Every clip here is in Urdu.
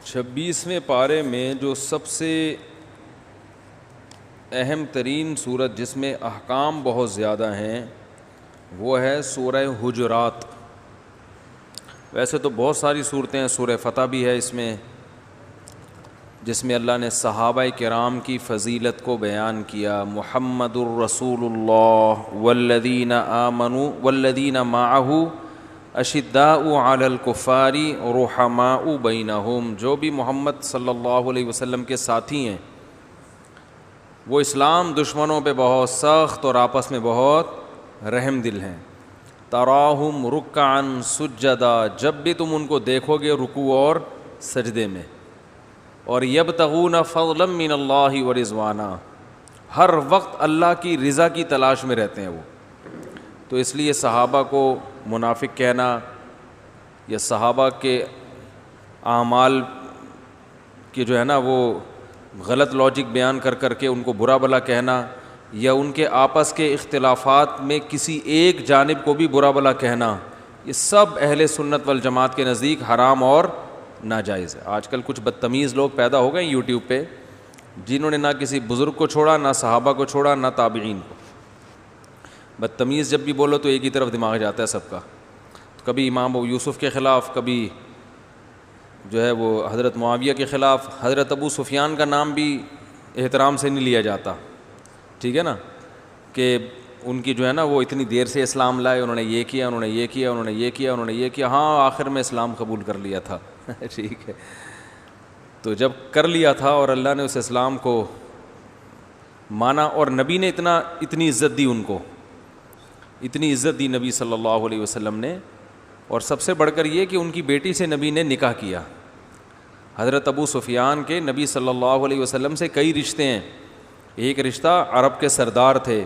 26ویں پارے میں جو سب سے اہم ترین صورت جس میں احکام بہت زیادہ ہیں وہ ہے سورہ حجرات۔ ویسے تو بہت ساری صورتیں ہیں، سورہ فتح بھی ہے اس میں، جس میں اللہ نے صحابہ کرام کی فضیلت کو بیان کیا۔ محمد الرسول اللہ والذین آمنوا والذین معہ اشداء علی الکفار رحماء بینہم، جو بھی محمد صلی اللہ علیہ وسلم کے ساتھی ہیں وہ اسلام دشمنوں پہ بہت سخت اور آپس میں بہت رحم دل ہیں۔ تراہم رکعا سجدا، جب بھی تم ان کو دیکھو گے رکوع اور سجدے میں، اور یبتغون فضلا من اللہ ورضوانا، ہر وقت اللہ کی رضا کی تلاش میں رہتے ہیں وہ۔ تو اس لیے صحابہ کو منافق کہنا یا صحابہ کے اعمال کی جو ہے نا وہ غلط لاجک بیان کر کر کے ان کو برا بھلا کہنا، یا ان کے آپس کے اختلافات میں کسی ایک جانب کو بھی برا بھلا کہنا، یہ سب اہل سنت والجماعت کے نزدیک حرام اور ناجائز ہے۔ آج کل کچھ بدتمیز لوگ پیدا ہو گئے یوٹیوب پہ، جنہوں نے نہ کسی بزرگ کو چھوڑا، نہ صحابہ کو چھوڑا، نہ تابعین کو۔ بدتمیز جب بھی بولو تو ایک ہی طرف دماغ جاتا ہے سب کا، کبھی امام ابو یوسف کے خلاف، کبھی جو ہے وہ حضرت معاویہ کے خلاف۔ حضرت ابو سفیان کا نام بھی احترام سے نہیں لیا جاتا، ٹھیک ہے نا، کہ ان کی جو ہے نا وہ اتنی دیر سے اسلام لائے، انہوں نے یہ کیا، انہوں نے یہ کیا، انہوں نے یہ کیا، انہوں نے یہ کیا، ہاں آخر میں اسلام قبول کر لیا تھا ٹھیک ہے۔ تو جب کر لیا تھا اور اللہ نے اس اسلام کو مانا، اور نبی نے اتنی عزت دی ان کو، اتنی عزت دی نبی صلی اللہ علیہ وسلم نے، اور سب سے بڑھ کر یہ کہ ان کی بیٹی سے نبی نے نکاح کیا۔ حضرت ابو سفیان کے نبی صلی اللہ علیہ وسلم سے کئی رشتے ہیں۔ ایک رشتہ عرب کے سردار تھے،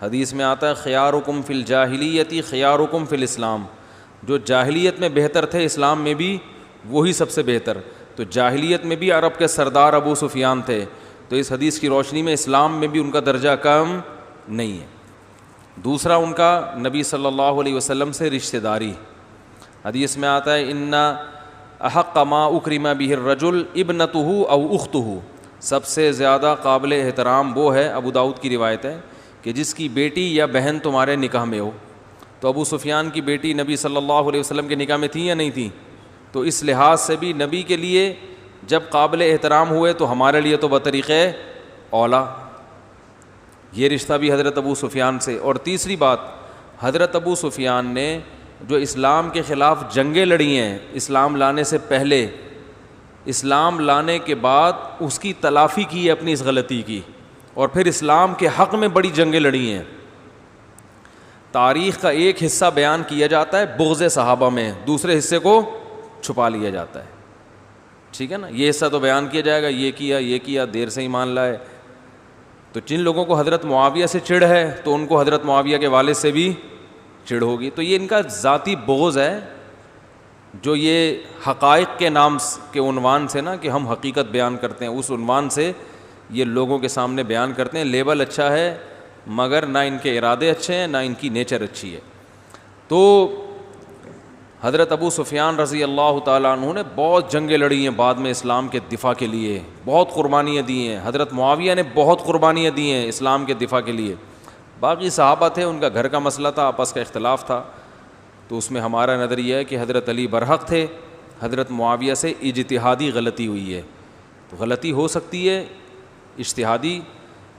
حدیث میں آتا ہے خیارکم فی الجاہلیت خیارکم فی الاسلام، جو جاہلیت میں بہتر تھے اسلام میں بھی وہی سب سے بہتر۔ تو جاہلیت میں بھی عرب کے سردار ابو سفیان تھے، تو اس حدیث کی روشنی میں اسلام میں بھی ان کا درجہ کم نہیں ہے۔ دوسرا ان کا نبی صلی اللہ علیہ وسلم سے رشتہ داری، حدیث میں آتا ہے ان احق ما اکرم بہ الرجل ابنتہ او اختہ، سب سے زیادہ قابل احترام وہ ہے، ابو داؤد کی روایت ہے، کہ جس کی بیٹی یا بہن تمہارے نکاح میں ہو۔ تو ابو سفیان کی بیٹی نبی صلی اللہ علیہ وسلم کے نکاح میں تھی یا نہیں تھی؟ تو اس لحاظ سے بھی نبی کے لیے جب قابل احترام ہوئے تو ہمارے لیے تو بطریقِ اولا، یہ رشتہ بھی حضرت ابو سفیان سے۔ اور تیسری بات، حضرت ابو سفیان نے جو اسلام کے خلاف جنگیں لڑی ہیں اسلام لانے سے پہلے، اسلام لانے کے بعد اس کی تلافی کی ہے اپنی اس غلطی کی، اور پھر اسلام کے حق میں بڑی جنگیں لڑی ہیں۔ تاریخ کا ایک حصہ بیان کیا جاتا ہے بغض صحابہ میں، دوسرے حصے کو چھپا لیا جاتا ہے، ٹھیک ہے نا۔ یہ حصہ تو بیان کیا جائے گا، یہ کیا دیر سے ایمان لائے۔ تو جن لوگوں کو حضرت معاویہ سے چڑ ہے تو ان کو حضرت معاویہ کے والد سے بھی چڑ ہوگی۔ تو یہ ان کا ذاتی بغض ہے، جو یہ حقائق کے نام کے عنوان سے نا کہ ہم حقیقت بیان کرتے ہیں، اس عنوان سے یہ لوگوں کے سامنے بیان کرتے ہیں۔ لیبل اچھا ہے مگر نہ ان کے ارادے اچھے ہیں، نہ ان کی نیچر اچھی ہے۔ تو حضرت ابو سفیان رضی اللہ تعالیٰ عنہ نے بہت جنگیں لڑی ہیں بعد میں اسلام کے دفاع کے لیے، بہت قربانیاں دی ہیں۔ حضرت معاویہ نے بہت قربانیاں دی ہیں اسلام کے دفاع کے لیے۔ باقی صحابہ تھے، ان کا گھر کا مسئلہ تھا، آپس کا اختلاف تھا، تو اس میں ہمارا نظریہ ہے کہ حضرت علی برحق تھے، حضرت معاویہ سے اجتہادی غلطی ہوئی ہے۔ تو غلطی ہو سکتی ہے اجتہادی،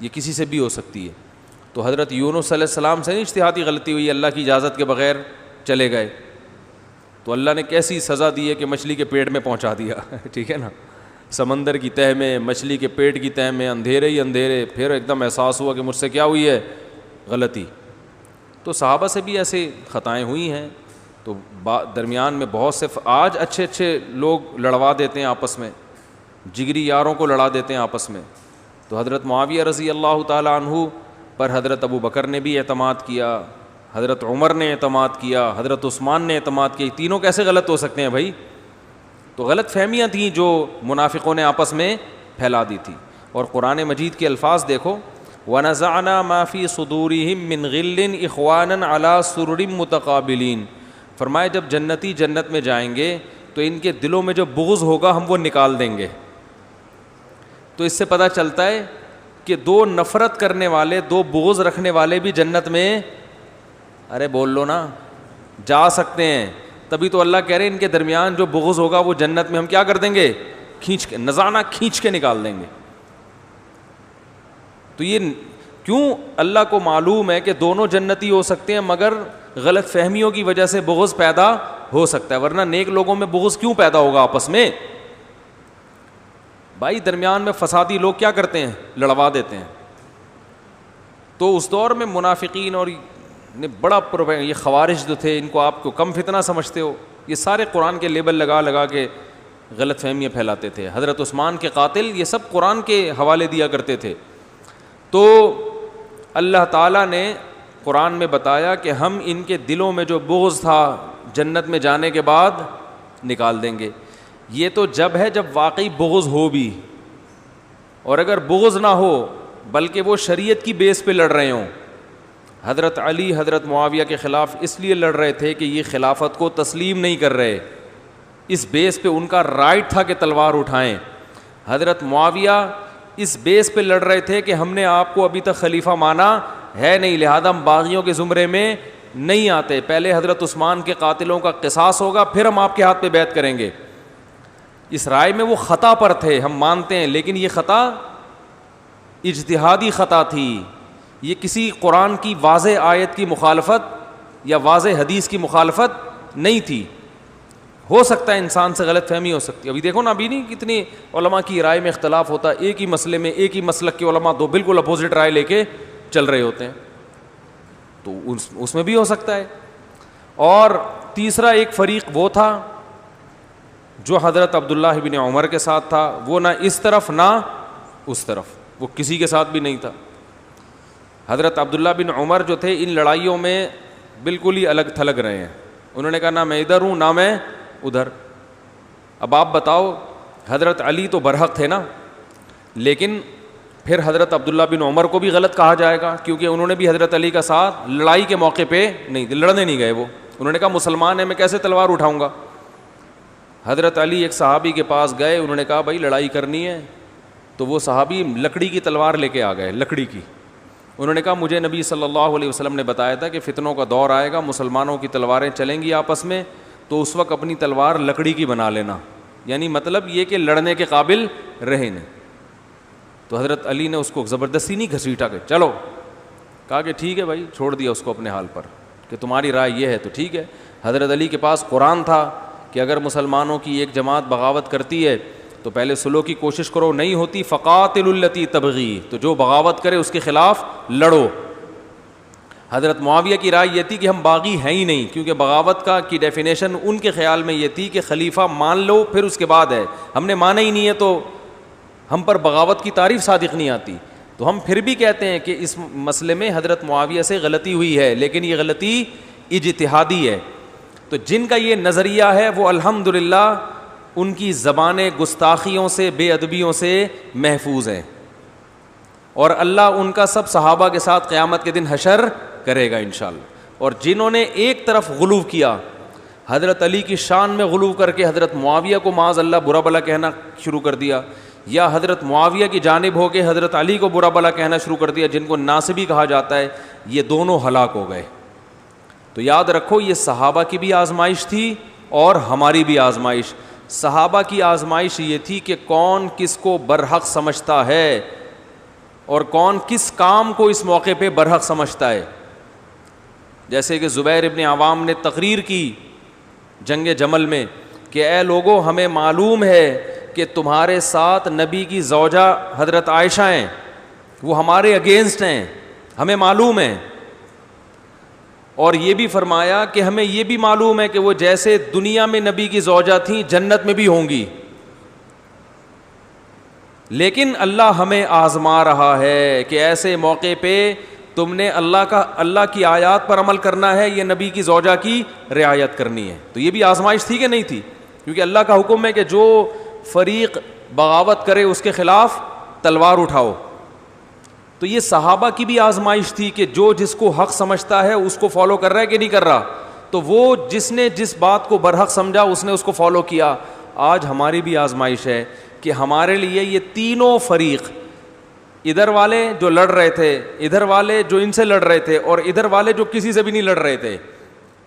یہ کسی سے بھی ہو سکتی ہے۔ تو حضرت یونس علیہ السلام سے نہیں اجتہادی غلطی ہوئی، اللہ کی اجازت کے بغیر چلے گئے، تو اللہ نے کیسی سزا دی ہے کہ مچھلی کے پیٹ میں پہنچا دیا ٹھیک ہے نا، سمندر کی تہ میں، مچھلی کے پیٹ کی تہ میں، اندھیرے ہی اندھیرے، پھر ایک دم احساس ہوا کہ مجھ سے کیا ہوئی ہے، غلطی۔ تو صحابہ سے بھی ایسے خطائیں ہوئی ہیں۔ تو درمیان میں بہت سے آج اچھے لوگ لڑوا دیتے ہیں آپس میں، جگری یاروں کو لڑا دیتے ہیں آپس میں۔ تو حضرت معاویہ رضی اللہ تعالیٰ عنہ پر حضرت ابو بکر نے بھی اعتماد کیا، حضرت عمر نے اعتماد کیا، حضرت عثمان نے اعتماد کیا۔ تینوں کیسے غلط ہو سکتے ہیں بھائی؟ تو غلط فہمیاں تھیں جو منافقوں نے آپس میں پھیلا دی تھی۔ اور قرآن مجید کے الفاظ دیکھو، وَنَزَعْنَا مَا فِي صُدُورِهِم مِّن غِلٍّ إِخْوَانًا عَلَىٰ سُرُرٍ مُتَقَابِلِينَ، فرمایا جب جنتی جنت میں جائیں گے تو ان کے دلوں میں جو بغض ہوگا ہم وہ نکال دیں گے. تو اس سے پتہ چلتا ہے کہ دو نفرت کرنے والے, دو بغض رکھنے والے بھی جنت میں, ارے بول لو نا, جا سکتے ہیں. تبھی تو اللہ کہہ رہے ہیں ان کے درمیان جو بغض ہوگا وہ جنت میں ہم کیا کر دیں گے, کھینچ کے, نزانہ کھینچ کے نکال دیں گے. تو یہ کیوں, اللہ کو معلوم ہے کہ دونوں جنتی ہو سکتے ہیں, مگر غلط فہمیوں کی وجہ سے بغض پیدا ہو سکتا ہے, ورنہ نیک لوگوں میں بغض کیوں پیدا ہوگا آپس میں؟ بھائی درمیان میں فسادی لوگ کیا کرتے ہیں, لڑوا دیتے ہیں. تو اس دور میں منافقین اور بڑا یہ خوارج جو تھے, ان کو آپ کو کم فتنہ سمجھتے ہو, یہ سارے قرآن کے لیبل لگا لگا کے غلط فہمیاں پھیلاتے تھے. حضرت عثمان کے قاتل یہ سب قرآن کے حوالے دیا کرتے تھے. تو اللہ تعالیٰ نے قرآن میں بتایا کہ ہم ان کے دلوں میں جو بغض تھا جنت میں جانے کے بعد نکال دیں گے. یہ تو جب ہے جب واقعی بغض ہو بھی, اور اگر بغض نہ ہو بلکہ وہ شریعت کی بیس پہ لڑ رہے ہوں. حضرت علی حضرت معاویہ کے خلاف اس لیے لڑ رہے تھے کہ یہ خلافت کو تسلیم نہیں کر رہے, اس بیس پہ ان کا رائٹ تھا کہ تلوار اٹھائیں. حضرت معاویہ اس بیس پہ لڑ رہے تھے کہ ہم نے آپ کو ابھی تک خلیفہ مانا ہے نہیں, لہذا ہم باغیوں کے زمرے میں نہیں آتے, پہلے حضرت عثمان کے قاتلوں کا قصاص ہوگا پھر ہم آپ کے ہاتھ پہ بیعت کریں گے. اس رائے میں وہ خطا پر تھے, ہم مانتے ہیں, لیکن یہ خطا اجتہادی خطا تھی. یہ کسی قرآن کی واضح آیت کی مخالفت یا واضح حدیث کی مخالفت نہیں تھی. ہو سکتا ہے انسان سے غلط فہمی ہو سکتی ہے. ابھی دیکھو نا, ابھی نہیں کتنی علماء کی رائے میں اختلاف ہوتا ہے, ایک ہی مسئلے میں ایک ہی مسلک کے علماء دو بالکل اپوزٹ رائے لے کے چل رہے ہوتے ہیں, تو اس میں بھی ہو سکتا ہے. اور تیسرا ایک فریق وہ تھا جو حضرت عبداللہ بن عمر کے ساتھ تھا, وہ نہ اس طرف نہ اس طرف, وہ کسی کے ساتھ بھی نہیں تھا. حضرت عبداللہ بن عمر جو تھے ان لڑائیوں میں بالکل ہی الگ تھلگ رہے ہیں. انہوں نے کہا نہ میں ادھر ہوں نہ میں ادھر. اب آپ بتاؤ, حضرت علی تو برحق تھے نا, لیکن پھر حضرت عبداللہ بن عمر کو بھی غلط کہا جائے گا کیونکہ انہوں نے بھی حضرت علی کا ساتھ لڑائی کے موقع پہ نہیں, لڑنے نہیں گئے وہ. انہوں نے کہا مسلمان ہے, میں کیسے تلوار اٹھاؤں گا. حضرت علی ایک صحابی کے پاس گئے, انہوں نے کہا بھائی لڑائی کرنی ہے, تو وہ صحابی لکڑی کی تلوار لے کے آ گئے, لکڑی کی. انہوں نے کہا مجھے نبی صلی اللہ علیہ وسلم نے بتایا تھا کہ فتنوں کا دور آئے گا, مسلمانوں کی تلواریں چلیں گی آپس میں, تو اس وقت اپنی تلوار لکڑی کی بنا لینا, یعنی مطلب یہ کہ لڑنے کے قابل رہے نہیں. تو حضرت علی نے اس کو زبردستی نہیں گھسیٹا کہ چلو, کہا کہ ٹھیک ہے بھائی, چھوڑ دیا اس کو اپنے حال پر کہ تمہاری رائے یہ ہے تو ٹھیک ہے. حضرت علی کے پاس قرآن تھا کہ اگر مسلمانوں کی ایک جماعت بغاوت کرتی ہے تو پہلے سلو کی کوشش کرو, نہیں ہوتی فقاتلوا التی تبغی, تو جو بغاوت کرے اس کے خلاف لڑو. حضرت معاویہ کی رائے یہ تھی کہ ہم باغی ہیں ہی نہیں, کیونکہ بغاوت کی ڈیفینیشن ان کے خیال میں یہ تھی کہ خلیفہ مان لو پھر اس کے بعد ہے, ہم نے مانا ہی نہیں ہے تو ہم پر بغاوت کی تعریف صادق نہیں آتی. تو ہم پھر بھی کہتے ہیں کہ اس مسئلے میں حضرت معاویہ سے غلطی ہوئی ہے, لیکن یہ غلطی اجتہادی ہے. تو جن کا یہ نظریہ ہے وہ الحمدللہ ان کی زبانیں گستاخیوں سے, بے ادبیوں سے محفوظ ہیں, اور اللہ ان کا سب صحابہ کے ساتھ قیامت کے دن حشر کرے گا انشاءاللہ. اور جنہوں نے ایک طرف غلو کیا, حضرت علی کی شان میں غلو کر کے حضرت معاویہ کو معاذ اللہ برا بلا کہنا شروع کر دیا, یا حضرت معاویہ کی جانب ہو کے حضرت علی کو برا بلا کہنا شروع کر دیا, جن کو ناصبی کہا جاتا ہے, یہ دونوں ہلاک ہو گئے. تو یاد رکھو یہ صحابہ کی بھی آزمائش تھی اور ہماری بھی آزمائش. صحابہ کی آزمائش یہ تھی کہ کون کس کو برحق سمجھتا ہے اور کون کس کام کو اس موقع پہ برحق سمجھتا ہے. جیسے کہ زبیر ابن عوام نے تقریر کی جنگ جمل میں کہ اے لوگوں, ہمیں معلوم ہے کہ تمہارے ساتھ نبی کی زوجہ حضرت عائشہ ہیں, وہ ہمارے اگینسٹ ہیں, ہمیں معلوم ہے. اور یہ بھی فرمایا کہ ہمیں یہ بھی معلوم ہے کہ وہ جیسے دنیا میں نبی کی زوجہ تھیں جنت میں بھی ہوں گی, لیکن اللہ ہمیں آزما رہا ہے کہ ایسے موقع پہ تم نے اللہ کی آیات پر عمل کرنا ہے یا نبی کی زوجہ کی رعایت کرنی ہے. تو یہ بھی آزمائش تھی کہ نہیں تھی, کیونکہ اللہ کا حکم ہے کہ جو فریق بغاوت کرے اس کے خلاف تلوار اٹھاؤ. تو یہ صحابہ کی بھی آزمائش تھی کہ جو جس کو حق سمجھتا ہے اس کو فالو کر رہا ہے کہ نہیں کر رہا. تو وہ جس نے جس بات کو برحق سمجھا اس نے اس کو فالو کیا. آج ہماری بھی آزمائش ہے کہ ہمارے لیے یہ تینوں فریق, ادھر والے جو لڑ رہے تھے, ادھر والے جو ان سے لڑ رہے تھے, اور ادھر والے جو کسی سے بھی نہیں لڑ رہے تھے,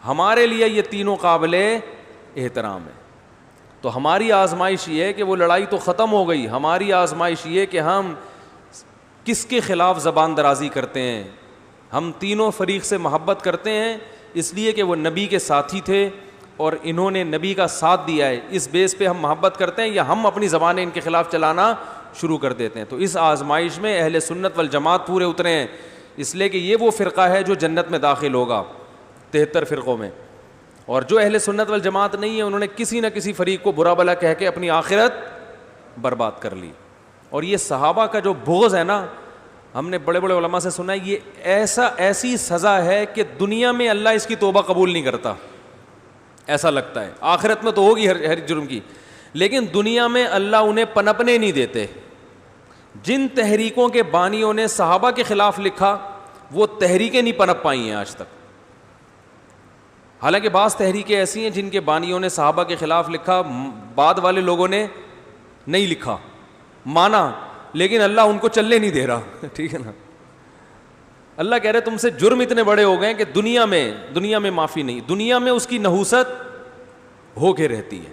ہمارے لیے یہ تینوں قابل احترام ہے. تو ہماری آزمائش یہ ہے کہ وہ لڑائی تو ختم ہو گئی, ہماری آزمائش یہ کہ ہم کس کے خلاف زبان درازی کرتے ہیں. ہم تینوں فریق سے محبت کرتے ہیں اس لیے کہ وہ نبی کے ساتھی تھے اور انہوں نے نبی کا ساتھ دیا ہے, اس بیس پہ ہم محبت کرتے ہیں, یا ہم اپنی زبانیں ان کے خلاف چلانا شروع کر دیتے ہیں. تو اس آزمائش میں اہل سنت والجماعت پورے اترے ہیں, اس لیے کہ یہ وہ فرقہ ہے جو جنت میں داخل ہوگا 73 فرقوں میں. اور جو اہل سنت والجماعت نہیں ہے انہوں نے کسی نہ کسی فریق کو برا بھلا کہہ کے اپنی آخرت برباد کر لی. اور یہ صحابہ کا جو بغض ہے نا, ہم نے بڑے بڑے علماء سے سنا ہے, یہ ایسی سزا ہے کہ دنیا میں اللہ اس کی توبہ قبول نہیں کرتا, ایسا لگتا ہے. آخرت میں تو ہوگی ہر جرم کی, لیکن دنیا میں اللہ انہیں پنپنے نہیں دیتے. جن تحریکوں کے بانیوں نے صحابہ کے خلاف لکھا وہ تحریکیں نہیں پنپ پائی ہیں آج تک. حالانکہ بعض تحریکیں ایسی ہیں جن کے بانیوں نے صحابہ کے خلاف لکھا, بعد والے لوگوں نے نہیں لکھا, مانا, لیکن اللہ ان کو چلنے نہیں دے رہا. ٹھیک ہے نا, اللہ کہہ رہے تم سے جرم اتنے بڑے ہو گئے کہ دنیا میں معافی نہیں, دنیا میں اس کی نحوست ہو کے رہتی ہے.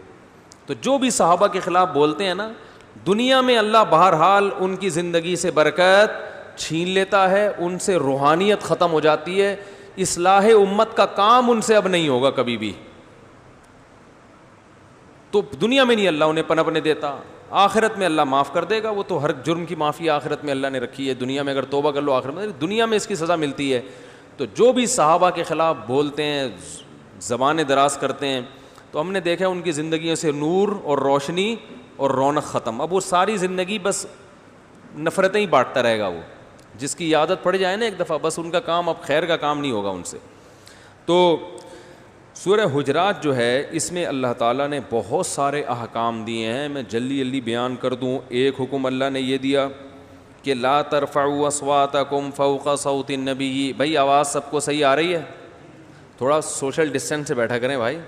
تو جو بھی صحابہ کے خلاف بولتے ہیں نا, دنیا میں اللہ بہرحال ان کی زندگی سے برکت چھین لیتا ہے, ان سے روحانیت ختم ہو جاتی ہے, اصلاح امت کا کام ان سے اب نہیں ہوگا کبھی بھی. تو دنیا میں نہیں اللہ انہیں پنپنے دیتا, آخرت میں اللہ معاف کر دے گا. وہ تو ہر جرم کی معافی آخرت میں اللہ نے رکھی ہے, دنیا میں اگر توبہ کر لو آخرت میں, دنیا میں اس کی سزا ملتی ہے. تو جو بھی صحابہ کے خلاف بولتے ہیں, زبانیں دراز کرتے ہیں, تو ہم نے دیکھا ان کی زندگیوں سے نور اور روشنی اور رونق ختم. اب وہ ساری زندگی بس نفرتیں ہی بانٹتا رہے گا. وہ جس کی عادت پڑ جائے نا ایک دفعہ, بس ان کا کام اب خیر کا کام نہیں ہوگا ان سے. تو سورہ حجرات جو ہے اس میں اللہ تعالیٰ نے بہت سارے احکام دیے ہیں, میں جلدی بیان کر دوں. ایک حکم اللہ نے یہ دیا کہ لا ترفعوا اصواتکم فوق صوت النبی. بھائی آواز سب کو صحیح آ رہی ہے؟ تھوڑا سوشل ڈسٹینس سے بیٹھا کریں بھائی,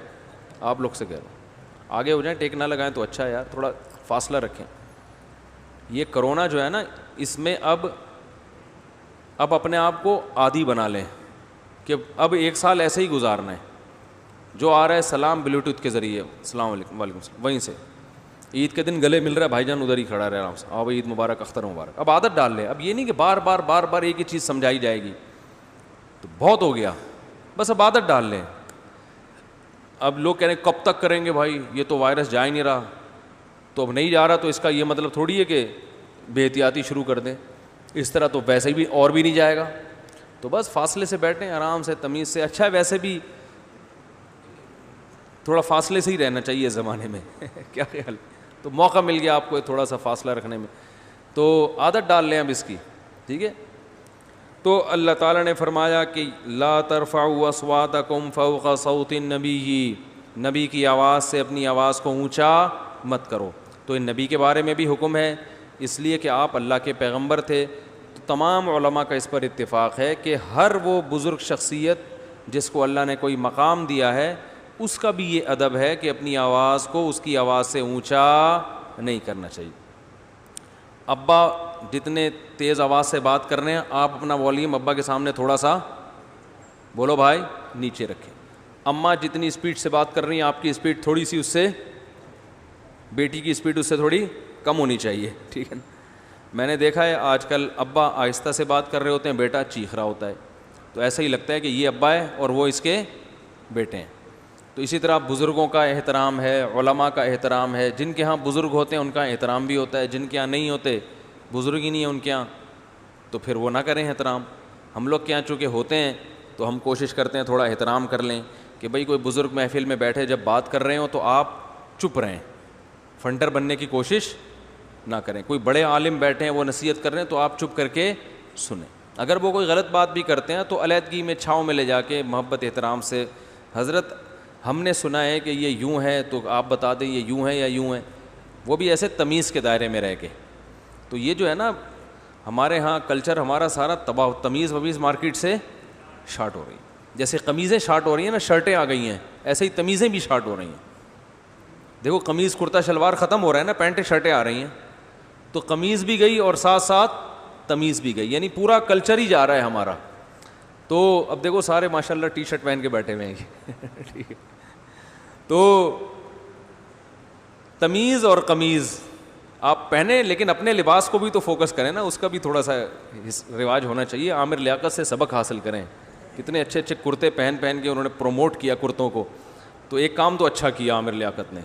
آپ لوگ سے کہہ رہا ہوں, آگے ہو جائیں, ٹیک نہ لگائیں تو اچھا ہے یار, تھوڑا فاصلہ رکھیں. یہ کرونا جو ہے نا, اس میں اب اپنے آپ کو عادی بنا لیں کہ اب ایک سال ایسے ہی گزارنا ہے. جو آ رہا ہے سلام بلوٹوتھ کے ذریعے, السلام علیکم, وعلیکم السلام, وہیں سے. عید کے دن گلے مل رہا ہے, بھائی جان ادھر ہی کھڑا رہے آرام سے, آؤ عید مبارک, اختر مبارک. اب عادت ڈال لیں, اب یہ نہیں کہ بار بار ایک ہی چیز سمجھائی جائے گی, تو بہت ہو گیا, بس اب عادت ڈال لیں. اب لوگ کہہ رہے ہیں کب تک کریں گے بھائی, یہ تو وائرس جا ہی نہیں رہا. تو اب نہیں جا رہا تو اس کا یہ مطلب تھوڑی ہے کہ بے احتیاطی شروع کر دیں, اس طرح تو ویسے بھی اور بھی نہیں جائے گا. تو بس فاصلے سے بیٹھیں, آرام سے, تمیز سے. اچھا ہے ویسے بھی تھوڑا فاصلے سے ہی رہنا چاہیے زمانے میں. کیا خیال, تو موقع مل گیا آپ کو تھوڑا سا فاصلہ رکھنے میں, تو عادت ڈال لیں اب اس کی. ٹھیک ہے, تو اللہ تعالیٰ نے فرمایا کہ لا ترفعوا اصواتکم فوق صوت النبی, نبی کی آواز سے اپنی آواز کو اونچا مت کرو. تو ان نبی کے بارے میں بھی حکم ہے, اس لیے کہ آپ اللہ کے پیغمبر تھے. تو تمام علماء کا اس پر اتفاق ہے کہ ہر وہ بزرگ شخصیت جس کو اللہ نے کوئی مقام دیا ہے, اس کا بھی یہ ادب ہے کہ اپنی آواز کو اس کی آواز سے اونچا نہیں کرنا چاہیے. ابا جتنے تیز آواز سے بات کر رہے ہیں, آپ اپنا والیوم ابا کے سامنے تھوڑا سا بولو بھائی نیچے رکھیں. اماں جتنی اسپیڈ سے بات کر رہی ہیں, آپ کی اسپیڈ تھوڑی سی اس سے, بیٹی کی اسپیڈ اس سے تھوڑی کم ہونی چاہیے. ٹھیک ہے نا, میں نے دیکھا ہے آج کل ابا آہستہ سے بات کر رہے ہوتے ہیں, بیٹا چیخ رہا ہوتا ہے, تو ایسا ہی لگتا ہے کہ یہ ابا ہے اور وہ اس کے بیٹے ہیں. تو اسی طرح بزرگوں کا احترام ہے, علماء کا احترام ہے. جن کے ہاں بزرگ ہوتے ہیں ان کا احترام بھی ہوتا ہے, جن کے ہاں نہیں ہوتے, بزرگ ہی نہیں ہے ان کے ہاں, تو پھر وہ نہ کریں احترام. ہم لوگ کے یہاں چونکہ ہوتے ہیں تو ہم کوشش کرتے ہیں تھوڑا احترام کر لیں کہ بھئی کوئی بزرگ محفل میں بیٹھے جب بات کر رہے ہوں تو آپ چپ رہیں, فنٹر بننے کی کوشش نہ کریں. کوئی بڑے عالم بیٹھے ہیں وہ نصیحت کر رہے ہیں تو آپ چپ کر کے سنیں. اگر وہ کوئی غلط بات بھی کرتے ہیں تو علیحدگی میں چھاؤں میں لے جا کے محبت احترام سے, حضرت ہم نے سنا ہے کہ یہ یوں ہے تو آپ بتا دیں یہ یوں ہے یا یوں ہے, وہ بھی ایسے تمیز کے دائرے میں رہ کے. تو یہ جو ہے نا ہمارے ہاں کلچر ہمارا سارا تباہ, تمیز ومیز مارکیٹ سے شارٹ ہو رہی. جیسے قمیضیں شارٹ ہو رہی ہیں نا, شرٹیں آ گئی ہیں, ایسے ہی تمیزیں بھی شارٹ ہو رہی ہیں. دیکھو قمیض کرتا شلوار ختم ہو رہا ہے نا, پینٹیں شرٹیں آ رہی ہیں, تو قمیض بھی گئی اور ساتھ ساتھ تمیز بھی گئی, یعنی پورا کلچر ہی جا رہا ہے ہمارا. تو اب دیکھو سارے ماشاء اللہ ٹی شرٹ پہن کے بیٹھے ہوئے ہیں. ٹھیک ہے, تو تمیز اور قمیض آپ پہنیں, لیکن اپنے لباس کو بھی تو فوکس کریں نا, اس کا بھی تھوڑا سا رواج ہونا چاہیے. عامر لیاقت سے سبق حاصل کریں, کتنے اچھے اچھے کرتے پہن کے انہوں نے پروموٹ کیا کرتوں کو. تو ایک کام تو اچھا کیا عامر لیاقت نے,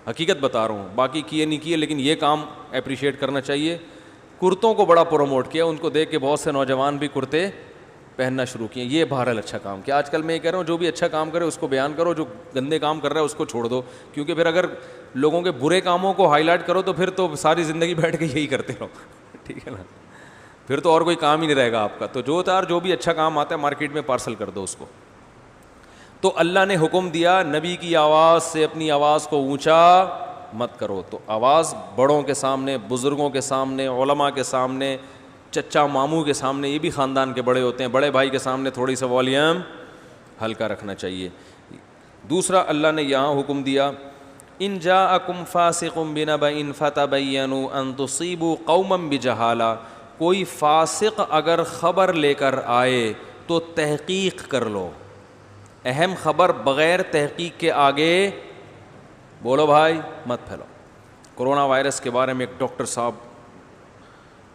حقیقت بتا رہا ہوں, باقی کیے نہیں کیے, لیکن یہ کام اپریشیٹ کرنا چاہیے. کرتوں کو بڑا پروموٹ کیا, ان کو دیکھ کے بہت سے نوجوان بھی کرتے پہننا شروع کیے. یہ بہرحال اچھا کام کیا. آج کل میں یہ کہہ رہا ہوں جو بھی اچھا کام کرے اس کو بیان کرو, جو گندے کام کر رہا ہے اس کو چھوڑ دو, کیونکہ پھر اگر لوگوں کے برے کاموں کو ہائی لائٹ کرو تو پھر تو ساری زندگی بیٹھ کے یہی کرتے رہو. ٹھیک ہے نا, پھر تو اور کوئی کام ہی نہیں رہے گا آپ کا. تو جو بھی اچھا کام آتا ہے مارکیٹ میں پارسل کر دو اس کو. تو اللہ نے حکم دیا نبی کی آواز سے اپنی آواز کو اونچا مت کرو. تو آواز بڑوں کے سامنے, بزرگوں کے سامنے, علماء کے سامنے, چچا ماموں کے سامنے, یہ بھی خاندان کے بڑے ہوتے ہیں, بڑے بھائی کے سامنے تھوڑی سا والیوم ہلکا رکھنا چاہیے. دوسرا اللہ نے یہاں حکم دیا ان جاءکم فاسق بنبأ فتبینوا ان تصیبوا قوما بجہالہ, کوئی فاسق اگر خبر لے کر آئے تو تحقیق کر لو. اہم خبر بغیر تحقیق کے آگے بولو بھائی مت پھیلو. کرونا وائرس کے بارے میں ایک ڈاکٹر صاحب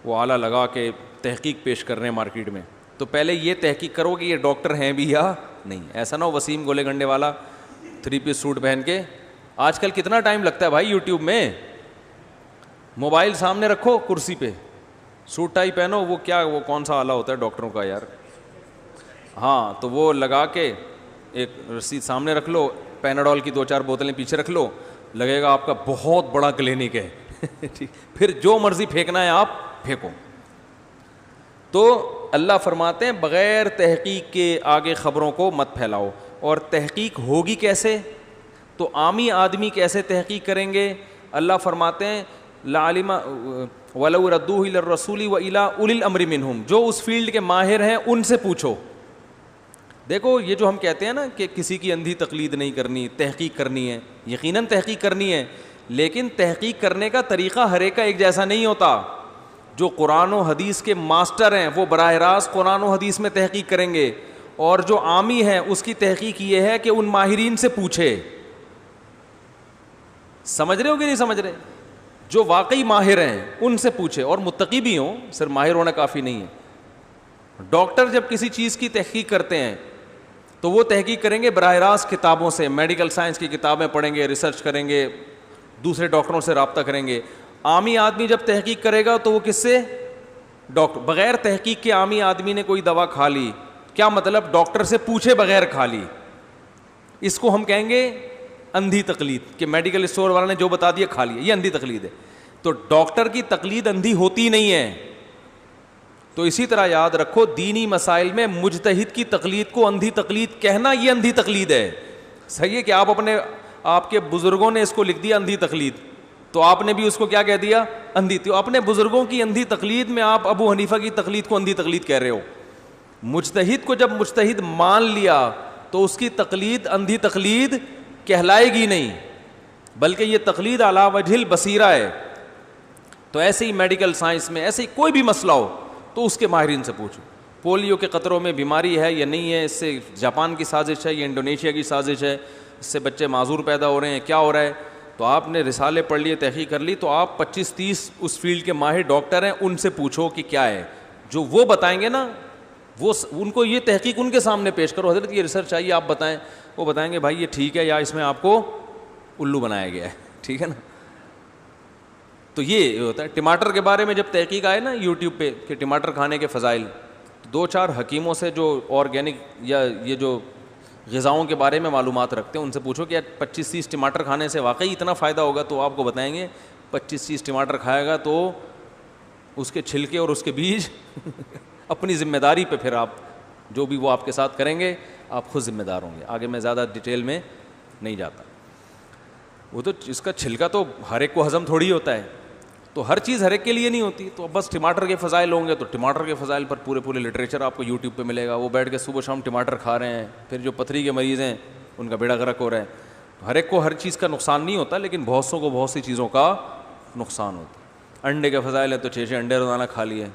وہ آلہ لگا کے تحقیق پیش کر رہے ہیں مارکیٹ میں, تو پہلے یہ تحقیق کرو کہ یہ ڈاکٹر ہیں بھی یا نہیں. ایسا نہ ہو وسیم گولے گنڈے والا 3 پیس سوٹ پہن کے. آج کل کتنا ٹائم لگتا ہے بھائی یوٹیوب میں, موبائل سامنے رکھو کرسی پہ, سوٹ ٹائی پہنو, وہ کون سا آلہ ہوتا ہے ڈاکٹروں کا یار, ہاں, تو وہ لگا کے ایک رسید سامنے رکھ لو, پیناڈول کی 2-4 بوتلیں پیچھے رکھ لو, لگے گا آپ کا بہت بڑا کلینک ہے. پھر جو مرضی پھینکنا ہے آپ پھینکو. تو اللہ فرماتے ہیں بغیر تحقیق کے آگے خبروں کو مت پھیلاؤ. اور تحقیق ہوگی کیسے, تو عامی آدمی کیسے تحقیق کریں گے؟ اللہ فرماتے ہیں لعلم ولو ردوہ الی الرسول والی اولی الامر منہم, جو اس فیلڈ کے ماہر ہیں ان سے پوچھو. دیکھو یہ جو ہم کہتے ہیں نا کہ کسی کی اندھی تقلید نہیں کرنی, تحقیق کرنی ہے, یقیناً تحقیق کرنی ہے, لیکن تحقیق کرنے کا طریقہ ہر ایک کا ایک جیسا نہیں ہوتا. جو قرآن و حدیث کے ماسٹر ہیں وہ براہ راست قرآن و حدیث میں تحقیق کریں گے, اور جو عامی ہے اس کی تحقیق یہ ہے کہ ان ماہرین سے پوچھے. سمجھ رہے ہو کہ نہیں سمجھ رہے؟ جو واقعی ماہر ہیں ان سے پوچھے, اور متقی بھی ہوں, صرف ماہر ہونا کافی نہیں ہے. ڈاکٹر جب کسی چیز کی تحقیق کرتے ہیں تو وہ تحقیق کریں گے براہ راست کتابوں سے, میڈیکل سائنس کی کتابیں پڑھیں گے, ریسرچ کریں گے, دوسرے ڈاکٹروں سے رابطہ کریں گے. عامی آدمی جب تحقیق کرے گا تو وہ کس سے؟ ڈاکٹر. بغیر تحقیق کے عامی آدمی نے کوئی دوا کھا لی, کیا مطلب؟ ڈاکٹر سے پوچھے بغیر کھا لی. اس کو ہم کہیں گے اندھی تقلید, کہ میڈیکل اسٹور والا نے جو بتا دیا کھا لیا, یہ اندھی تقلید ہے. تو ڈاکٹر کی تقلید اندھی ہوتی نہیں ہے. تو اسی طرح یاد رکھو دینی مسائل میں مجتہد کی تقلید کو اندھی تقلید کہنا, یہ اندھی تقلید ہے. صحیح ہے کہ آپ کے بزرگوں نے اس کو لکھ دیا اندھی تقلید, تو آپ نے بھی اس کو کیا کہہ دیا؟ اندھی. تو اپنے بزرگوں کی اندھی تقلید میں آپ ابو حنیفہ کی تقلید کو اندھی تقلید کہہ رہے ہو. مجتہد کو جب مجتہد مان لیا تو اس کی تقلید اندھی تقلید کہلائے گی نہیں, بلکہ یہ تقلید علی وجہ البصیرہ ہے. تو ایسے ہی میڈیکل سائنس میں ایسے ہی کوئی بھی مسئلہ ہو تو اس کے ماہرین سے پوچھو. پولیو کے قطروں میں بیماری ہے یا نہیں ہے, اس سے جاپان کی سازش ہے یا انڈونیشیا کی سازش ہے, اس سے بچے معذور پیدا ہو رہے ہیں, کیا ہو رہا ہے؟ تو آپ نے رسالے پڑھ لیے, تحقیق کر لی, تو آپ 25-30 اس فیلڈ کے ماہر ڈاکٹر ہیں, ان سے پوچھو کہ کیا ہے. جو وہ بتائیں گے نا, وہ ان کو یہ تحقیق ان کے سامنے پیش کرو, حضرت یہ ریسرچ آئیے آپ بتائیں. وہ بتائیں گے بھائی یہ ٹھیک ہے یا اس میں آپ کو الو بنایا گیا ہے. ٹھیک ہے نا. تو یہ ہوتا ہے. ٹماٹر کے بارے میں جب تحقیق آئے نا یوٹیوب پہ کہ ٹماٹر کھانے کے فضائل, 2-4 حکیموں سے جو آرگینک یا یہ جو غذاؤں کے بارے میں معلومات رکھتے ہیں ان سے پوچھو کہ 25-30 ٹماٹر کھانے سے واقعی اتنا فائدہ ہوگا, تو آپ کو بتائیں گے 25-30 ٹماٹر کھائے گا تو اس کے چھلکے اور اس کے بیج اپنی ذمہ داری پہ, پھر آپ جو بھی وہ آپ کے ساتھ کریں گے آپ خود ذمہ دار ہوں گے. آگے میں زیادہ ڈیٹیل میں نہیں جاتا. وہ تو اس کا چھلکا تو ہر ایک کو ہضم تھوڑی ہوتا ہے, تو ہر چیز ہر ایک کے لیے نہیں ہوتی. تو بس ٹماٹر کے فضائل ہوں گے تو ٹماٹر کے فضائل پر پورے لٹریچر آپ کو یوٹیوب پہ ملے گا. وہ بیٹھ کے صبح شام ٹماٹر کھا رہے ہیں. پھر جو پتھری کے مریض ہیں ان کا بیڑا غرق ہو رہا ہے. ہر ایک کو ہر چیز کا نقصان نہیں ہوتا, لیکن بہت سوں کو بہت سی چیزوں کا نقصان ہوتا ہے. انڈے کے فضائل ہیں تو 6 انڈے روزانہ کھا لیے,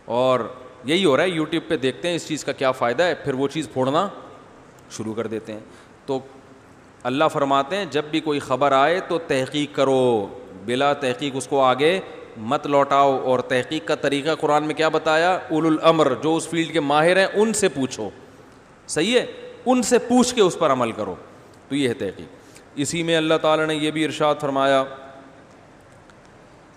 اور یہی ہو رہا ہے. یوٹیوب پہ دیکھتے ہیں اس چیز کا کیا فائدہ ہے, پھر وہ چیز پھوڑنا شروع کر دیتے ہیں. تو اللہ فرماتے ہیں جب بھی کوئی خبر آئے تو تحقیق کرو, بلا تحقیق اس کو آگے مت لوٹاؤ. اور تحقیق کا طریقہ قرآن میں کیا بتایا؟ اولو الامر, جو اس فیلڈ کے ماہر ہیں ان سے پوچھو. صحیح ہے, ان سے پوچھ کے اس پر عمل کرو. تو یہ ہے تحقیق. اسی میں اللہ تعالیٰ نے یہ بھی ارشاد فرمایا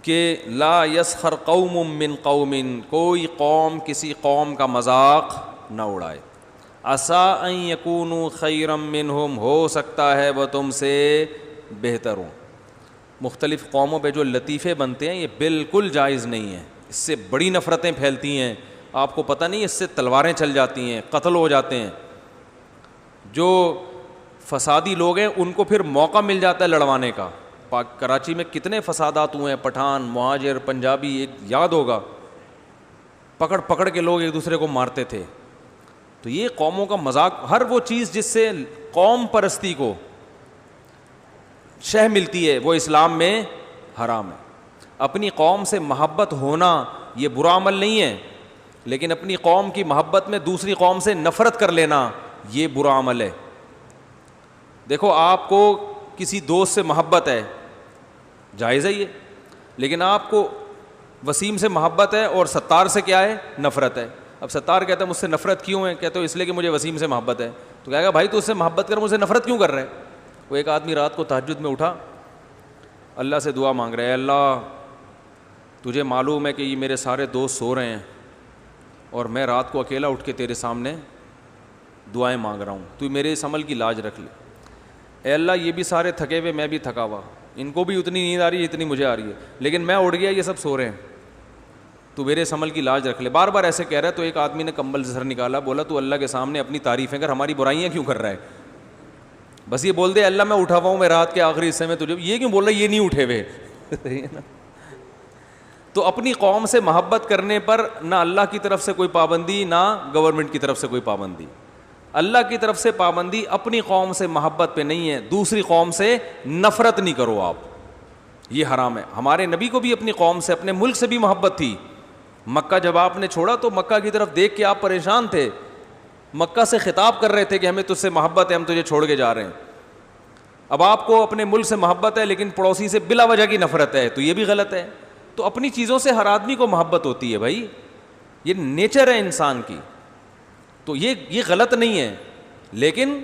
کہ لا یسخر قوم من قوم, کوئی قوم کسی قوم کا مذاق نہ اڑائے. عسیٰ ان یکونوا خیرا منہم, ہو سکتا ہے وہ تم سے بہتر ہوں. مختلف قوموں پہ جو لطیفے بنتے ہیں یہ بالکل جائز نہیں ہے. اس سے بڑی نفرتیں پھیلتی ہیں, آپ کو پتہ نہیں, اس سے تلواریں چل جاتی ہیں, قتل ہو جاتے ہیں. جو فسادی لوگ ہیں ان کو پھر موقع مل جاتا ہے لڑوانے کا. کراچی میں کتنے فسادات ہوئے ہیں, پٹھان, مہاجر, پنجابی, ایک یاد ہوگا, پکڑ کے لوگ ایک دوسرے کو مارتے تھے. تو یہ قوموں کا مذاق, ہر وہ چیز جس سے قوم پرستی کو شہ ملتی ہے وہ اسلام میں حرام ہے. اپنی قوم سے محبت ہونا یہ برا عمل نہیں ہے, لیکن اپنی قوم کی محبت میں دوسری قوم سے نفرت کر لینا یہ برا عمل ہے. دیکھو آپ کو کسی دوست سے محبت ہے, جائز ہے یہ, لیکن آپ کو وسیم سے محبت ہے اور ستار سے کیا ہے؟ نفرت ہے. اب ستار کہتا ہے مجھ سے نفرت کیوں ہے؟ کہتے ہو اس لیے کہ مجھے وسیم سے محبت ہے. تو کہے گا بھائی تو اس سے محبت کر, مجھ سے نفرت کیوں کر رہا ہے؟ وہ ایک آدمی رات کو تہجد میں اٹھا, اللہ سے دعا مانگ رہا ہے, اللہ تجھے معلوم ہے کہ یہ میرے سارے دوست سو رہے ہیں اور میں رات کو اکیلا اٹھ کے تیرے سامنے دعائیں مانگ رہا ہوں, تو میرے اس عمل کی لاج رکھ لے. اے اللہ یہ بھی سارے تھکے ہوئے, میں بھی تھکا ہوا, ان کو بھی اتنی نیند آ رہی ہے جتنی مجھے آ رہی ہے, لیکن میں اٹھ گیا, یہ سب سو رہے ہیں, تو میرے اس عمل کی لاج رکھ لے. بار بار ایسے کہہ رہا ہے. تو ایک آدمی نے کمبل سے سر نکالا, بولا تو اللہ کے سامنے اپنی تعریفیں کر, ہماری برائیاں کیوں کر رہا ہے؟ بس یہ بول دے اللہ میں اٹھا ہوا ہوں, میں رات کے آخری حصے میں تجھے, یہ کیوں بول رہا ہے یہ نہیں اٹھے ہوئے؟ صحیح ہے نا. تو اپنی قوم سے محبت کرنے پر نہ اللہ کی طرف سے کوئی پابندی, نہ گورنمنٹ کی طرف سے کوئی پابندی. اللہ کی طرف سے پابندی اپنی قوم سے محبت پہ نہیں ہے, دوسری قوم سے نفرت نہیں کرو آپ, یہ حرام ہے. ہمارے نبی کو بھی اپنی قوم سے, اپنے ملک سے بھی محبت تھی. مکہ جب آپ نے چھوڑا تو مکہ کی طرف دیکھ کے آپ پریشان تھے, مکہ سے خطاب کر رہے تھے کہ ہمیں تجھ سے محبت ہے, ہم تجھے چھوڑ کے جا رہے ہیں. اب آپ کو اپنے ملک سے محبت ہے لیکن پڑوسی سے بلا وجہ کی نفرت ہے, تو یہ بھی غلط ہے. تو اپنی چیزوں سے ہر آدمی کو محبت ہوتی ہے بھائی, یہ نیچر ہے انسان کی, تو یہ غلط نہیں ہے. لیکن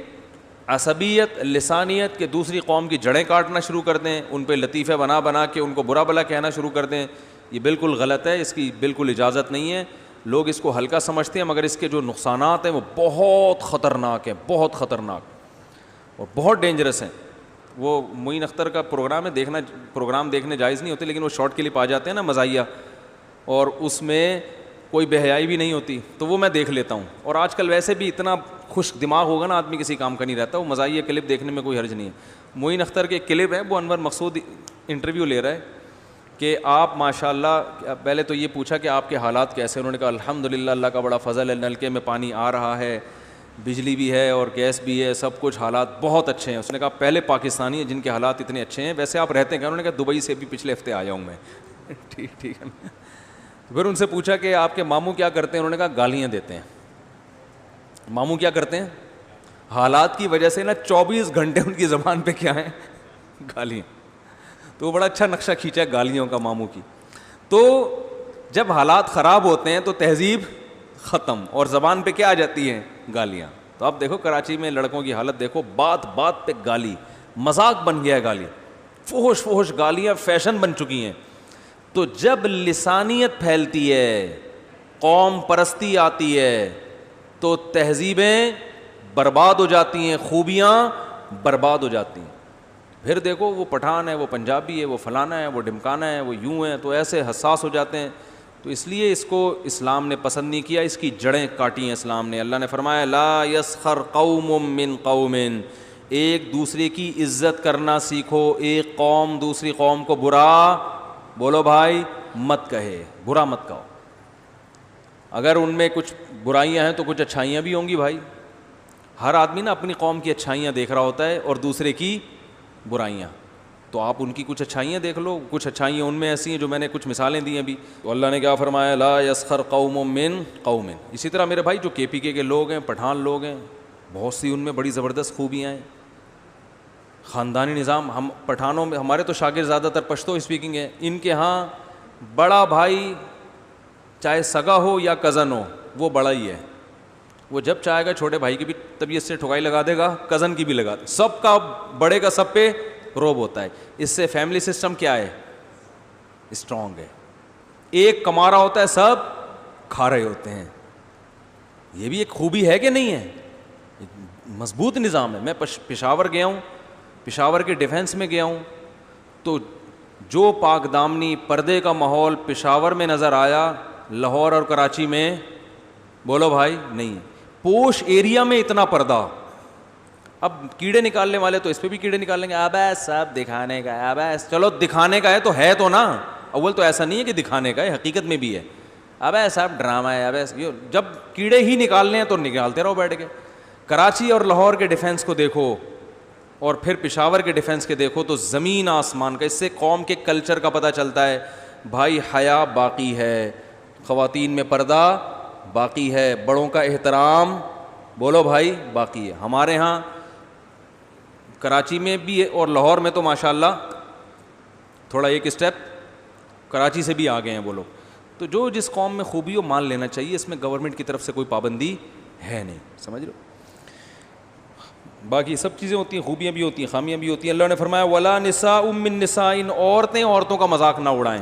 عصبیت, لسانیت کہ دوسری قوم کی جڑیں کاٹنا شروع کر دیں, ان پہ لطیفے بنا کے ان کو برا بلا کہنا شروع کر دیں, یہ بالکل غلط ہے, اس کی بالکل اجازت نہیں ہے. لوگ اس کو ہلکا سمجھتے ہیں, مگر اس کے جو نقصانات ہیں وہ بہت خطرناک ہیں, بہت خطرناک اور بہت ڈینجرس ہیں. وہ معین اختر کا پروگرام ہے, پروگرام دیکھنے جائز نہیں ہوتے, لیکن وہ شارٹ کلپ آ جاتے ہیں نا مزاحیہ, اور اس میں کوئی بے حیائی بھی نہیں ہوتی, تو وہ میں دیکھ لیتا ہوں. اور آج کل ویسے بھی اتنا خوش دماغ ہوگا نا آدمی, کسی کام کا نہیں رہتا, وہ مزاحیہ کلپ دیکھنے میں کوئی حرج نہیں ہے. معین اختر کے کلپ ہے, وہ انور مقصود انٹرویو لے رہا ہے کہ آپ ماشاء اللہ, پہلے تو یہ پوچھا کہ آپ کے حالات کیسے, انہوں نے کہا الحمدللہ اللہ کا بڑا فضل ہے, نلکے میں پانی آ رہا ہے, بجلی بھی ہے اور گیس بھی ہے, سب کچھ حالات بہت اچھے ہیں. اس نے کہا پہلے پاکستانی ہیں جن کے حالات اتنے اچھے ہیں, ویسے آپ رہتے ہیں؟ انہوں نے کہا دبئی سے بھی پچھلے ہفتے آیا ہوں میں. ٹھیک ہے. پھر ان سے پوچھا کہ آپ کے ماموں کیا کرتے ہیں, انہوں نے کہا گالیاں دیتے ہیں. ماموں کیا کرتے ہیں؟ حالات کی وجہ سے نا 24 گھنٹے ان کی زبان پہ کیا ہیں؟ گالیاں. تو وہ بڑا اچھا نقشہ کھینچا ہے گالیوں کا ماموں کی. تو جب حالات خراب ہوتے ہیں تو تہذیب ختم, اور زبان پہ کیا آ جاتی ہیں؟ گالیاں. تو اب دیکھو کراچی میں لڑکوں کی حالت دیکھو, بات بات پہ گالی, مذاق بن گیا ہے گالی, فحش گالیاں فیشن بن چکی ہیں. تو جب لسانیت پھیلتی ہے, قوم پرستی آتی ہے, تو تہذیبیں برباد ہو جاتی ہیں, خوبیاں برباد ہو جاتی ہیں. پھر دیکھو وہ پٹھان ہے, وہ پنجابی ہے, وہ فلانا ہے, وہ ڈمکانا ہے, وہ یوں ہے, تو ایسے حساس ہو جاتے ہیں. تو اس لیے اس کو اسلام نے پسند نہیں کیا, اس کی جڑیں کاٹی ہیں اسلام نے. اللہ نے فرمایا لا یسخر قوم من قوم, ایک دوسرے کی عزت کرنا سیکھو, ایک قوم دوسری قوم کو برا بولو بھائی مت کہے, برا مت کہو. اگر ان میں کچھ برائیاں ہیں تو کچھ اچھائیاں بھی ہوں گی بھائی. ہر آدمی نا اپنی قوم کی اچھائیاں دیکھ رہا ہوتا ہے اور دوسرے کی برائیاں, تو آپ ان کی کچھ اچھائیاں دیکھ لو. کچھ اچھائیاں ان میں ایسی ہیں جو میں نے کچھ مثالیں دی ابھی. تو اللہ نے کیا فرمایا, لا یسخر قوم من قوم. اسی طرح میرے بھائی جو KPK کے لوگ ہیں, پٹھان لوگ ہیں, بہت سی ان میں بڑی زبردست خوبیاں ہیں. خاندانی نظام, ہم پٹھانوں میں ہمارے تو شاگرد زیادہ تر پشتو اسپیکنگ ہیں, ان کے ہاں بڑا بھائی چاہے سگا ہو یا کزن ہو وہ بڑا ہی ہے. وہ جب چاہے گا چھوٹے بھائی کی بھی طبیعت سے ٹھکائی لگا دے گا, کزن کی بھی لگا دے, سب کا بڑے کا سب پہ روب ہوتا ہے. اس سے فیملی سسٹم کیا ہے, اسٹرانگ ہے. ایک کما رہا ہوتا ہے, سب کھا رہے ہوتے ہیں. یہ بھی ایک خوبی ہے کہ نہیں ہے, مضبوط نظام ہے. میں پشاور گیا ہوں, پشاور کے ڈیفینس میں گیا ہوں, تو جو پاک دامنی پردے کا ماحول پشاور میں نظر آیا, لاہور اور کراچی میں بولو بھائی نہیں. پوش ایریا میں اتنا پردہ. اب کیڑے نکالنے والے تو اس پہ بھی کیڑے نکال لیں گے, ابے سب دکھانے کا ہے, ابے چلو دکھانے کا ہے تو نا, اول تو ایسا نہیں ہے کہ دکھانے کا ہے, حقیقت میں بھی ہے. ابے سب ڈرامہ ہے, ابے جب کیڑے ہی نکالنے ہیں تو نکالتے رہو بیٹھ کے. کراچی اور لاہور کے ڈیفینس کو دیکھو اور پھر پشاور کے ڈیفینس کے دیکھو تو زمین آسمان کا. اس سے قوم کے کلچر کا پتہ چلتا ہے بھائی. حیا باقی ہے, خواتین میں پردہ باقی ہے, بڑوں کا احترام بولو بھائی باقی ہے. ہمارے ہاں کراچی میں بھی ہے اور لاہور میں تو ماشاءاللہ تھوڑا ایک اسٹیپ کراچی سے بھی آگے ہیں وہ لوگ. تو جو جس قوم میں خوبی ہو مان لینا چاہیے, اس میں گورنمنٹ کی طرف سے کوئی پابندی ہے نہیں, سمجھ لو. باقی سب چیزیں ہوتی ہیں, خوبیاں بھی ہوتی ہیں, خامیاں بھی ہوتی ہیں. اللہ نے فرمایا ولا نساء من نساء, عورتیں عورتوں کا مذاق نہ اڑائیں.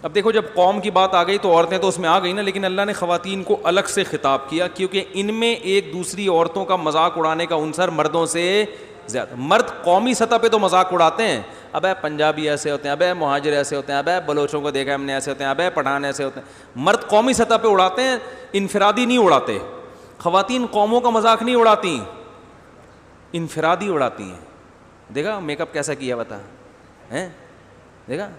اب دیکھو جب قوم کی بات آ گئی تو عورتیں تو اس میں آ گئی نا, لیکن اللہ نے خواتین کو الگ سے خطاب کیا کیونکہ ان میں ایک دوسری عورتوں کا مذاق اڑانے کا عنصر مردوں سے زیادہ. مرد قومی سطح پہ تو مذاق اڑاتے ہیں, ابے پنجابی ایسے ہوتے ہیں, ابے مہاجر ایسے ہوتے ہیں, ابے بلوچوں کو دیکھا ہم نے ایسے ہوتے ہیں, ابے پٹھان ایسے ہوتے ہیں. مرد قومی سطح پہ اڑاتے ہیں, انفرادی نہیں اڑاتے. خواتین قوموں کا مذاق نہیں اڑاتی, انفرادی اڑاتی ہیں. دیکھا میک اپ کیسا کیا بتا ہیں, دیکھا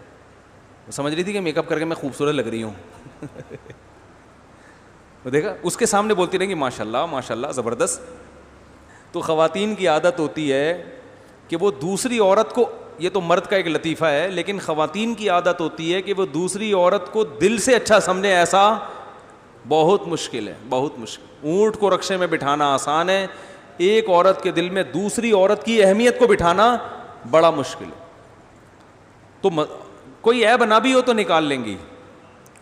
سمجھ رہی تھی کہ میک اپ کر کے میں خوبصورت لگ رہی ہوں. دیکھا اس کے سامنے بولتی رہیں گی ماشاء اللہ ماشاء اللہ زبردست. تو خواتین کی عادت ہوتی ہے کہ وہ دوسری عورت کو, یہ تو مرد کا ایک لطیفہ ہے, لیکن خواتین کی عادت ہوتی ہے کہ وہ دوسری عورت کو دل سے اچھا سمجھے. ایسا بہت مشکل ہے, بہت مشکل. اونٹ کو رکشے میں بٹھانا آسان ہے, ایک عورت کے دل میں دوسری عورت کی اہمیت کو بٹھانا بڑا مشکل ہے. تو کوئی عیب نہ بھی ہو تو نکال لیں گی,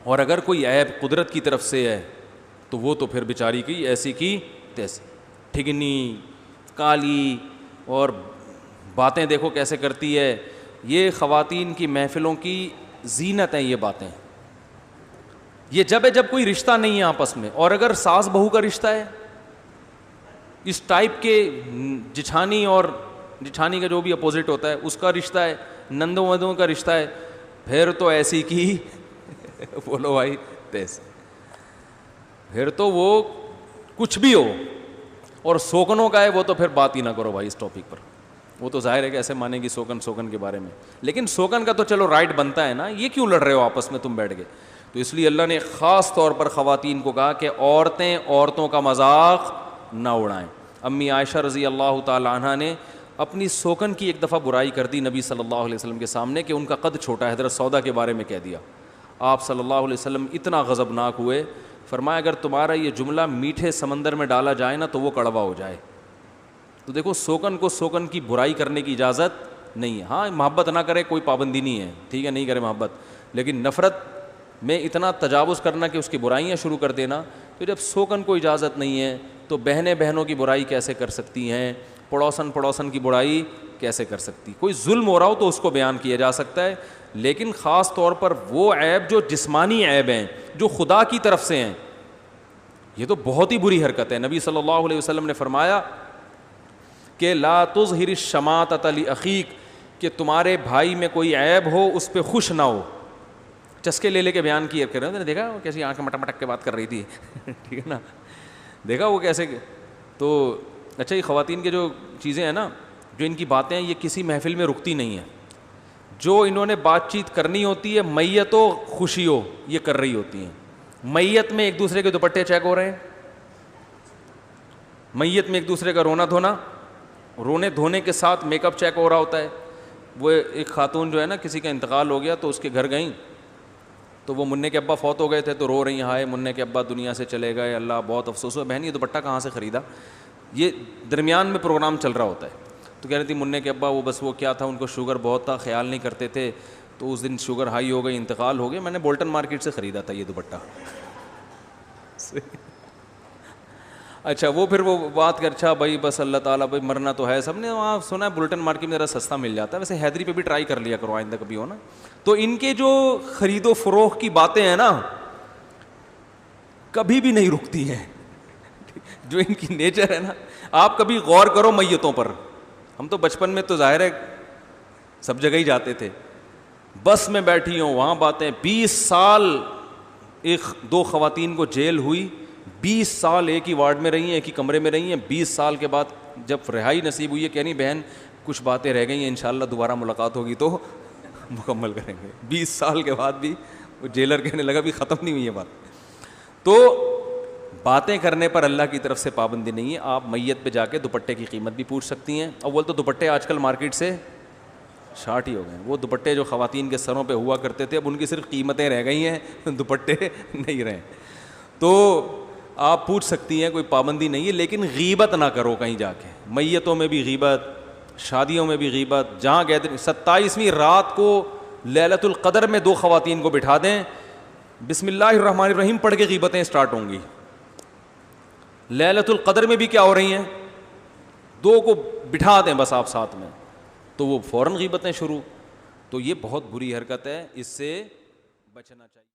اور اگر کوئی عیب قدرت کی طرف سے ہے تو وہ تو پھر بیچاری کی ایسی کی تیسی, ٹھگنی کالی اور باتیں دیکھو کیسے کرتی ہے. یہ خواتین کی محفلوں کی زینت ہیں یہ باتیں. یہ جب کوئی رشتہ نہیں ہے آپس میں, اور اگر ساس بہو کا رشتہ ہے, اس ٹائپ کے جٹھانی اور جٹھانی کا جو بھی اپوزٹ ہوتا ہے اس کا رشتہ ہے, نندوں ودوں کا رشتہ ہے, پھر تو ایسی کی بولو بھائی تیسے, پھر تو وہ کچھ بھی ہو. اور سوکنوں کا ہے وہ تو پھر بات ہی نہ کرو بھائی اس ٹاپک پر. وہ تو ظاہر ہے کہ ایسے مانے گی سوکن کے بارے میں, لیکن سوکن کا تو چلو رائٹ بنتا ہے نا, یہ کیوں لڑ رہے ہو آپس میں تم بیٹھ کے. تو اس لیے اللہ نے خاص طور پر خواتین کو کہا کہ عورتیں عورتوں کا مذاق نہ اڑائیں. امی عائشہ رضی اللہ تعالی عنہ نے اپنی سوکن کی ایک دفعہ برائی کر دی نبی صلی اللہ علیہ وسلم کے سامنے کہ ان کا قد چھوٹا ہے. حضرت سودا کے بارے میں کہہ دیا. آپ صلی اللہ علیہ وسلم اتنا غضبناک ہوئے, فرمایا اگر تمہارا یہ جملہ میٹھے سمندر میں ڈالا جائے نا تو وہ کڑوا ہو جائے. تو دیکھو سوکن کو سوکن کی برائی کرنے کی اجازت نہیں ہے. ہاں محبت نہ کرے کوئی پابندی نہیں ہے, ٹھیک ہے نہیں کرے محبت, لیکن نفرت میں اتنا تجاوز کرنا کہ اس کی برائیاں شروع کر دینا, تو جب سوکن کو اجازت نہیں ہے تو بہنیں بہنوں کی برائی کیسے کر سکتی ہیں, پڑوسن کی برائی کیسے کر سکتی. کوئی ظلم ہو رہا ہو تو اس کو بیان کیا جا سکتا ہے, لیکن خاص طور پر وہ عیب جو جسمانی عیب ہیں جو خدا کی طرف سے ہیں, یہ تو بہت ہی بری حرکت ہے. نبی صلی اللہ علیہ وسلم نے فرمایا کہ لا تظہر الشماتۃ لاخیک, کہ تمہارے بھائی میں کوئی عیب ہو اس پہ خوش نہ ہو. چسکے لے کے بیان کیا کر رہے ہیں, دیکھا وہ کیسی آنکھ مٹک مٹک کے بات کر رہی تھی ٹھیک ہے نا, دیکھا وہ کیسے. تو اچھا یہ خواتین کے جو چیزیں ہیں نا, جو ان کی باتیں ہیں یہ کسی محفل میں رکتی نہیں ہیں. جو انہوں نے بات چیت کرنی ہوتی ہے میت ہو خوشی ہو یہ کر رہی ہوتی ہیں. میت میں ایک دوسرے کے دوپٹے چیک ہو رہے ہیں, میت میں ایک دوسرے کا رونا دھونا, رونے دھونے کے ساتھ میک اپ چیک ہو رہا ہوتا ہے. وہ ایک خاتون جو ہے نا کسی کا انتقال ہو گیا تو اس کے گھر گئیں تو وہ منع کے ابا فوت ہو گئے تھے تو رو رہی ہیں, ہائے منع کے ابا دنیا سے چلے گئے, اللہ بہت افسوس ہوا. بہن یہ دوپٹہ کہاں سے خریدا؟ یہ درمیان میں پروگرام چل رہا ہوتا ہے. تو کہہ رہی تھی منع کے ابا وہ بس وہ کیا تھا ان کو شوگر بہت تھا, خیال نہیں کرتے تھے, تو اس دن شوگر ہائی ہو گئی, انتقال ہو گیا, میں نے بولٹن مارکیٹ سے خریدا تھا یہ دوپٹہ. اچھا وہ پھر وہ بات کر, اچھا بھائی بس اللہ تعالیٰ بھائی مرنا تو ہے, سب نے وہاں سنا ہے بلٹن مارکیٹ میں ذرا سستا مل جاتا ہے. ویسے حیدری پہ بھی ٹرائی کر لیا کرو آئندہ کبھی ہو نا. تو ان کے جو خرید و فروخت کی باتیں ہیں نا کبھی بھی نہیں رکتی ہیں, جو ان کی نیچر ہے نا. آپ کبھی غور کرو میتوں پر, ہم تو بچپن میں تو ظاہر ہے سب جگہ ہی جاتے تھے, بس میں بیٹھی ہوں وہاں باتیں. 20 سال ایک دو خواتین کو جیل ہوئی, 20 سال ایک ہی وارڈ میں رہی ہیں, ایک ہی کمرے میں رہی ہیں. 20 سال کے بعد جب رہائی نصیب ہوئی ہے کہہ نہیں بہن کچھ باتیں رہ گئی ہیں, انشاءاللہ دوبارہ ملاقات ہوگی تو مکمل کریں گے. 20 سال کے بعد بھی وہ جیلر کہنے لگا بھی ختم نہیں ہوئی یہ بات. تو باتیں کرنے پر اللہ کی طرف سے پابندی نہیں ہے. آپ میت پہ جا کے دوپٹے کی قیمت بھی پوچھ سکتی ہیں. اول تو دوپٹے آج کل مارکیٹ سے شارٹ ہی ہو گئے. وہ دوپٹے جو خواتین کے سروں پہ ہوا کرتے تھے اب ان کی صرف قیمتیں رہ گئی ہیں, دوپٹے نہیں رہے. تو آپ پوچھ سکتی ہیں, کوئی پابندی نہیں ہے, لیکن غیبت نہ کرو کہیں جا کے. میتوں میں بھی غیبت, شادیوں میں بھی غیبت, جہاں گئے 27ویں رات کو لیلۃ القدر میں 2 خواتین کو بٹھا دیں, بسم اللہ الرحمن الرحیم پڑھ کے غیبتیں اسٹارٹ ہوں گی. لیلۃ القدر میں بھی کیا ہو رہی ہیں, 2 کو بٹھا دیں بس آپ ساتھ میں, تو وہ فوراً غیبتیں شروع. تو یہ بہت بری حرکت ہے, اس سے بچنا چاہیے.